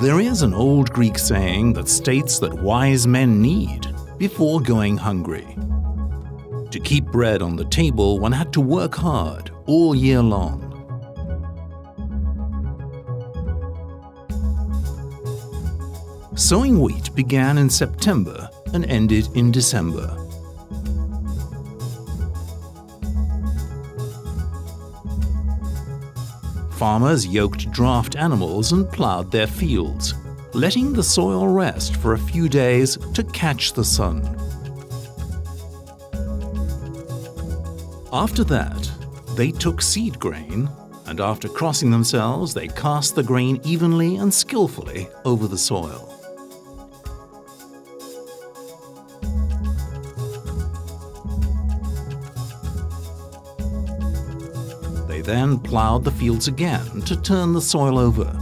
There is an old Greek saying that states that wise men need before going hungry. To keep bread on the table, one had to work hard all year long. Sowing wheat began in September and ended in December. Farmers yoked draft animals and plowed their fields, letting the soil rest for a few days to catch the sun. After that, they took seed grain, and after crossing themselves, they cast the grain evenly and skillfully over the soil. They then plowed the fields again to turn the soil over,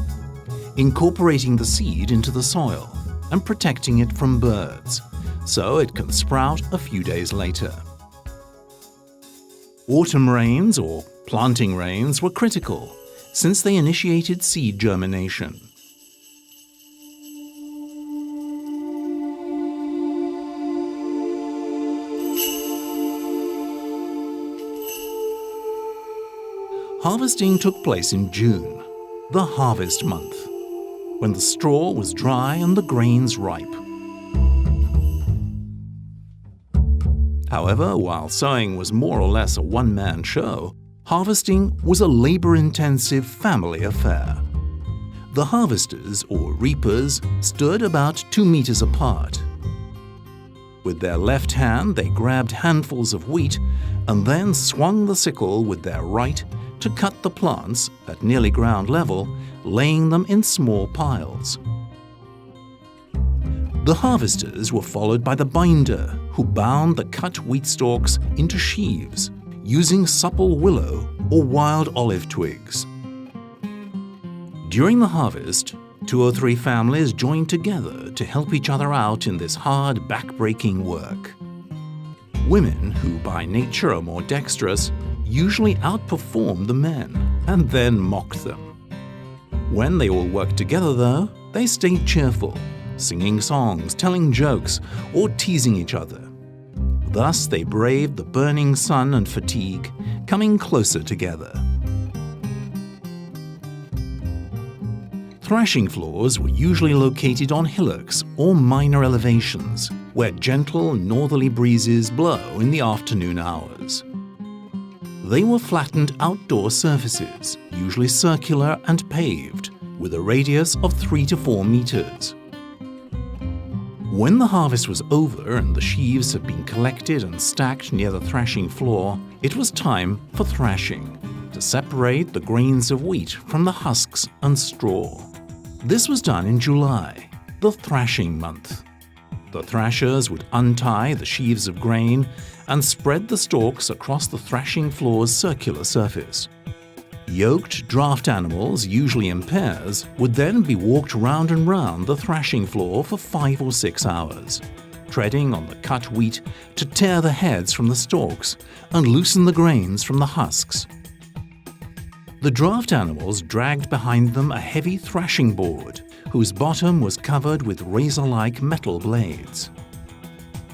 incorporating the seed into the soil and protecting it from birds, so it can sprout a few days later. Autumn rains, or planting rains, were critical, since they initiated seed germination. Harvesting took place in June, the harvest month, when the straw was dry and the grains ripe. However, while sowing was more or less a one-man show, harvesting was a labor-intensive family affair. The harvesters, or reapers, stood about 2 meters apart. With their left hand, they grabbed handfuls of wheat and then swung the sickle with their right to cut the plants at nearly ground level, laying them in small piles. The harvesters were followed by the binder, who bound the cut wheat stalks into sheaves using supple willow or wild olive twigs. During the harvest, 2 or 3 families joined together to help each other out in this hard, back-breaking work. Women, who by nature are more dexterous, usually outperformed the men and then mocked them. When they all worked together, though, they stayed cheerful, singing songs, telling jokes, or teasing each other. Thus, they braved the burning sun and fatigue, coming closer together. Thrashing floors were usually located on hillocks or minor elevations, where gentle northerly breezes blow in the afternoon hours. They were flattened outdoor surfaces, usually circular and paved, with a radius of 3 to 4 meters. When the harvest was over and the sheaves had been collected and stacked near the thrashing floor, it was time for thrashing, to separate the grains of wheat from the husks and straw. This was done in July, the thrashing month. The thrashers would untie the sheaves of grain and spread the stalks across the thrashing floor's circular surface. Yoked draft animals, usually in pairs, would then be walked round and round the thrashing floor for 5 or 6 hours, treading on the cut wheat to tear the heads from the stalks and loosen the grains from the husks. The draft animals dragged behind them a heavy thrashing board, whose bottom was covered with razor-like metal blades.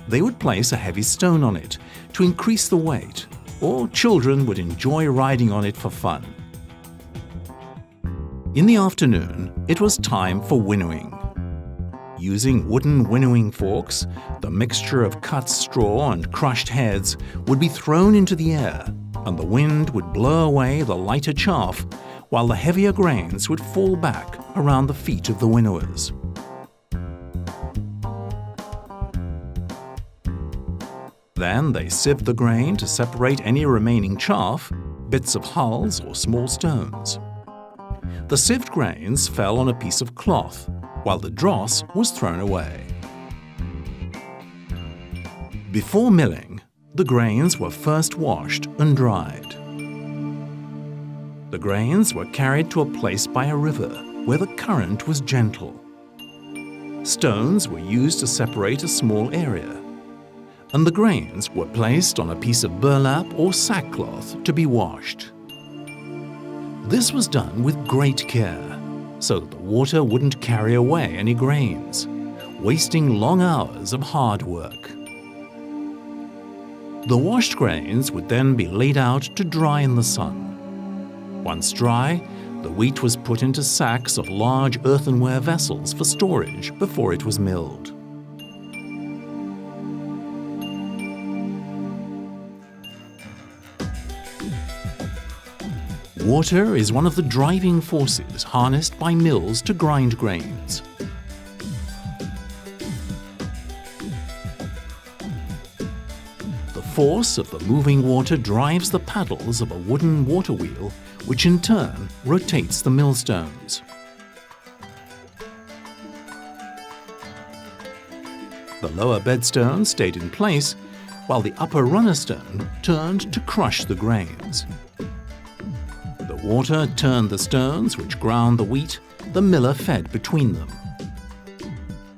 They would place a heavy stone on it to increase the weight, or children would enjoy riding on it for fun. In the afternoon, it was time for winnowing. Using wooden winnowing forks, the mixture of cut straw and crushed heads would be thrown into the air, and the wind would blow away the lighter chaff, while the heavier grains would fall back around the feet of the winnowers. Then they sieved the grain to separate any remaining chaff, bits of hulls or small stones. The sieved grains fell on a piece of cloth, while the dross was thrown away. Before milling, the grains were first washed and dried. The grains were carried to a place by a river where the current was gentle. Stones were used to separate a small area, and the grains were placed on a piece of burlap or sackcloth to be washed. This was done with great care, so that the water wouldn't carry away any grains, wasting long hours of hard work. The washed grains would then be laid out to dry in the sun. Once dry, the wheat was put into sacks of large earthenware vessels for storage before it was milled. Water is one of the driving forces harnessed by mills to grind grains. The force of the moving water drives the paddles of a wooden water wheel, which in turn rotates the millstones. The lower bedstone stayed in place, while the upper runner stone turned to crush the grains. The water turned the stones which ground the wheat the miller fed between them.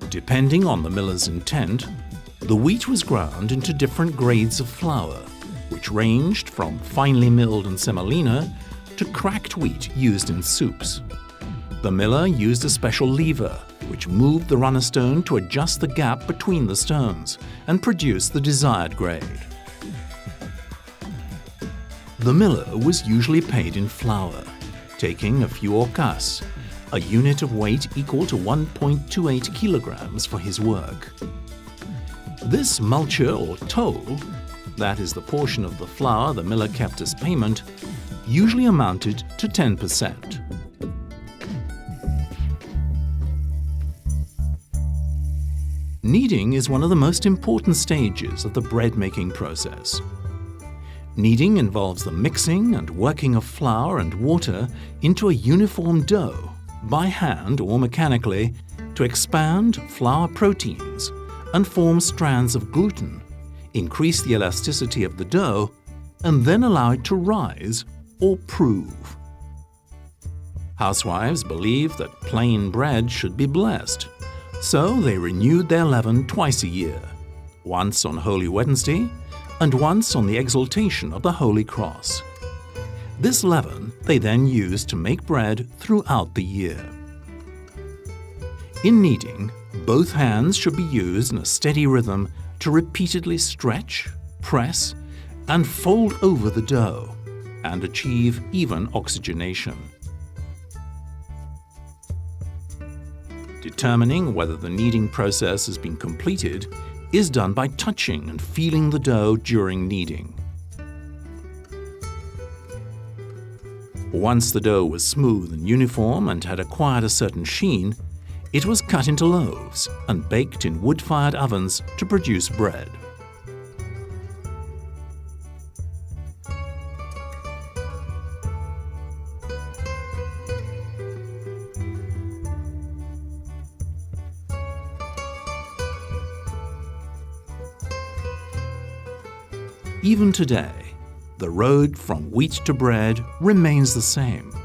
Depending on the miller's intent, the wheat was ground into different grades of flour, which ranged from finely milled and semolina to cracked wheat used in soups. The miller used a special lever, which moved the runner stone to adjust the gap between the stones and produce the desired grade. The miller was usually paid in flour, taking a few ocas, a unit of weight equal to 1.28 kilograms for his work. This multure or toll, that is the portion of the flour the miller kept as payment, usually amounted to 10%. Kneading is one of the most important stages of the bread-making process. Kneading involves the mixing and working of flour and water into a uniform dough, by hand or mechanically, to expand flour proteins and form strands of gluten, increase the elasticity of the dough, and then allow it to rise or prove. Housewives believed that plain bread should be blessed, so they renewed their leaven twice a year, once on Holy Wednesday and once on the exaltation of the Holy Cross. This leaven they then used to make bread throughout the year. In kneading, both hands should be used in a steady rhythm to repeatedly stretch, press, and fold over the dough, and achieve even oxygenation. Determining whether the kneading process has been completed is done by touching and feeling the dough during kneading. Once the dough was smooth and uniform and had acquired a certain sheen, it was cut into loaves and baked in wood-fired ovens to produce bread. Even today, the road from wheat to bread remains the same.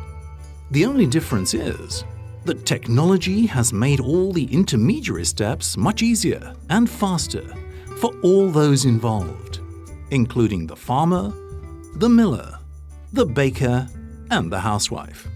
The only difference is that technology has made all the intermediary steps much easier and faster for all those involved, including the farmer, the miller, the baker, and the housewife.